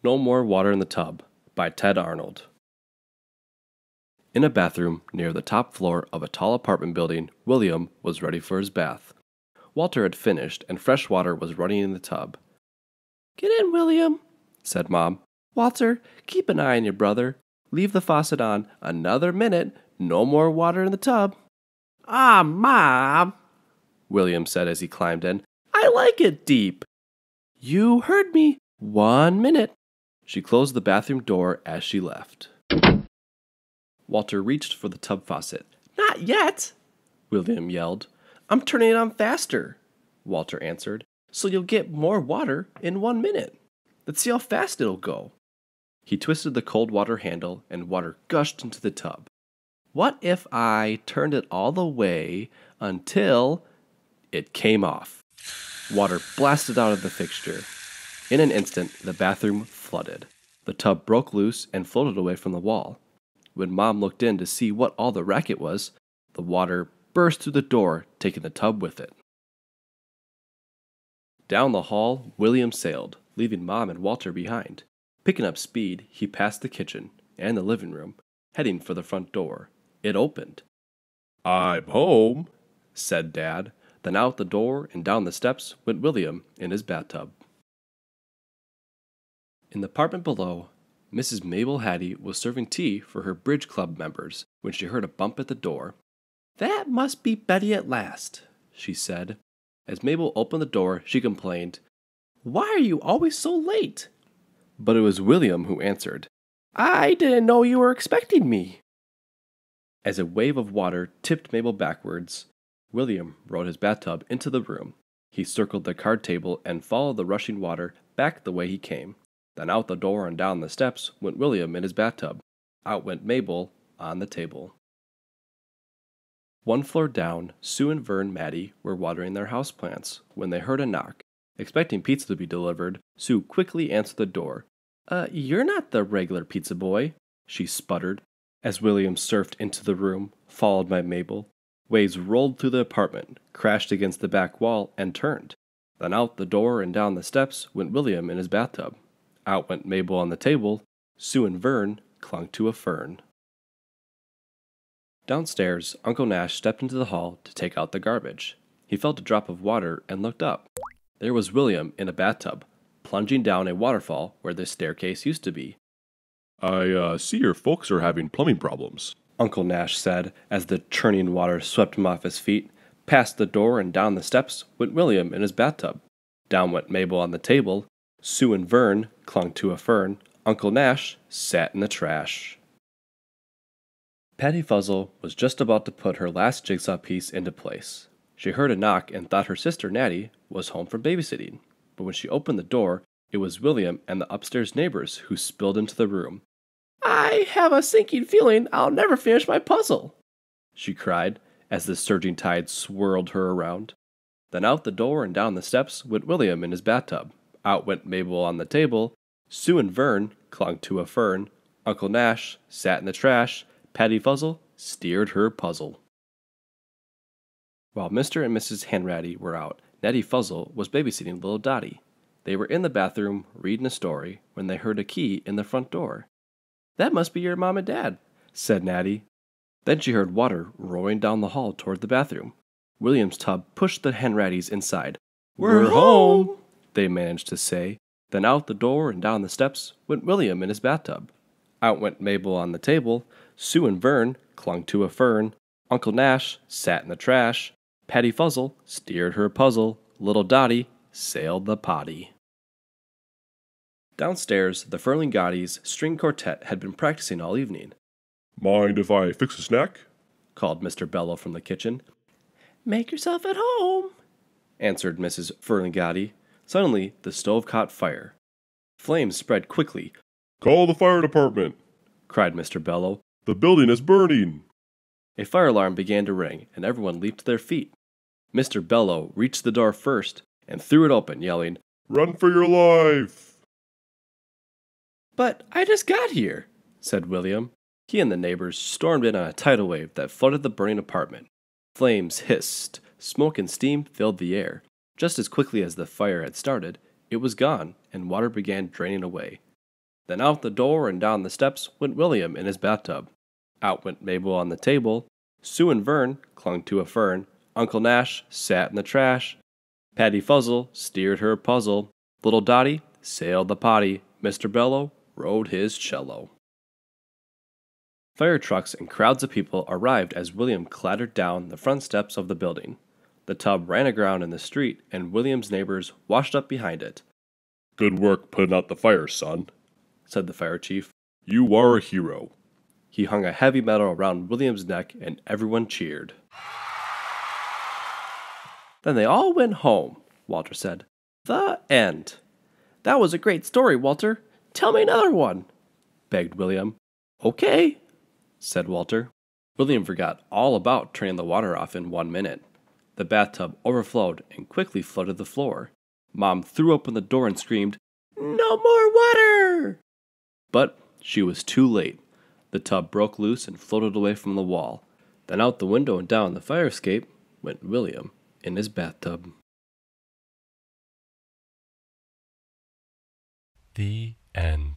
No More Water in the Tub by Ted Arnold. In a bathroom near the top floor of a tall apartment building, William was ready for his bath. Walter had finished, and fresh water was running in the tub. "Get in, William," said Mom. "Walter, keep an eye on your brother. Leave the faucet on another minute. No more water in the tub." "Ah, Mom," William said as he climbed in. "I like it deep." "You heard me. 1 minute." She closed the bathroom door as she left. Walter reached for the tub faucet. "Not yet," William yelled. "I'm turning it on faster," Walter answered, "so you'll get more water in 1 minute. Let's see how fast it'll go." He twisted the cold water handle and water gushed into the tub. "What if I turned it all the way until—" It came off. Water blasted out of the fixture. In an instant, the bathroom flooded. The tub broke loose and floated away from the wall. When Mom looked in to see what all the racket was, the water burst through the door, taking the tub with it. Down the hall, William sailed, leaving Mom and Walter behind. Picking up speed, he passed the kitchen and the living room, heading for the front door. It opened. "I'm home," said Dad. Then out the door and down the steps went William in his bathtub. In the apartment below, Mrs. Mabel Hattie was serving tea for her bridge club members when she heard a bump at the door. "That must be Betty at last," she said. As Mabel opened the door, she complained, "Why are you always so late?" But it was William who answered, "I didn't know you were expecting me." As a wave of water tipped Mabel backwards, William rode his bathtub into the room. He circled the card table and followed the rushing water back the way he came. Then out the door and down the steps went William in his bathtub. Out went Mabel on the table. One floor down, Sue and Vern Maddie were watering their houseplants when they heard a knock. Expecting pizza to be delivered, Sue quickly answered the door. You're not the regular pizza boy," she sputtered. As William surfed into the room, followed by Mabel, waves rolled through the apartment, crashed against the back wall, and turned. Then out the door and down the steps went William in his bathtub. Out went Mabel on the table. Sue and Vern clung to a fern. Downstairs, Uncle Nash stepped into the hall to take out the garbage. He felt a drop of water and looked up. There was William in a bathtub, plunging down a waterfall where the staircase used to be. I see your folks are having plumbing problems," Uncle Nash said as the churning water swept him off his feet. Past the door and down the steps went William in his bathtub. Down went Mabel on the table. Sue and Vern clung to a fern. Uncle Nash sat in the trash. Patty Fuzzle was just about to put her last jigsaw piece into place. She heard a knock and thought her sister Natty was home from babysitting. But when she opened the door, it was William and the upstairs neighbors who spilled into the room. "I have a sinking feeling I'll never finish my puzzle," she cried as the surging tide swirled her around. Then out the door and down the steps went William in his bathtub. Out went Mabel on the table. Sue and Vern clung to a fern. Uncle Nash sat in the trash. Patty Fuzzle steered her puzzle. While Mr. and Mrs. Hanratty were out, Nettie Fuzzle was babysitting little Dottie. They were in the bathroom reading a story when they heard a key in the front door. "That must be your mom and dad," said Natty. Then she heard water rolling down the hall toward the bathroom. William's tub pushed the Hanrattys inside. We're home," they managed to say. Then out the door and down the steps went William in his bathtub. Out went Mabel on the table. Sue and Vern clung to a fern. Uncle Nash sat in the trash. Patty Fuzzle steered her puzzle. Little Dottie sailed the potty. Downstairs, the Ferlingottis string quartet had been practicing all evening. "Mind if I fix a snack?" called Mr. Bello from the kitchen. "Make yourself at home," answered Mrs. Ferlingotti. Suddenly, the stove caught fire. Flames spread quickly. "Call the fire department," cried Mr. Bello. "The building is burning." A fire alarm began to ring, and everyone leaped to their feet. Mr. Bello reached the door first and threw it open, yelling, "Run for your life!" "But I just got here," said William. He and the neighbors stormed in on a tidal wave that flooded the burning apartment. Flames hissed, smoke and steam filled the air. Just as quickly as the fire had started, it was gone, and water began draining away. Then out the door and down the steps went William in his bathtub. Out went Mabel on the table. Sue and Vern clung to a fern. Uncle Nash sat in the trash. Patty Fuzzle steered her puzzle. Little Dottie sailed the potty. Mr. Bello rode his cello. Fire trucks and crowds of people arrived as William clattered down the front steps of the building. The tub ran aground in the street, and William's neighbors washed up behind it. Good work putting out the fire, son, said the fire chief. You are a hero. He hung a heavy medal around William's neck, and everyone cheered. Then they all went home, Walter said. The end. That was a great story, Walter. Tell me another one, begged William. Okay, said Walter. William forgot all about turning the water off in 1 minute. The bathtub overflowed and quickly flooded the floor. Mom threw open the door and screamed, "No more water!" But she was too late. The tub broke loose and floated away from the wall. Then out the window and down the fire escape went William in his bathtub. The end.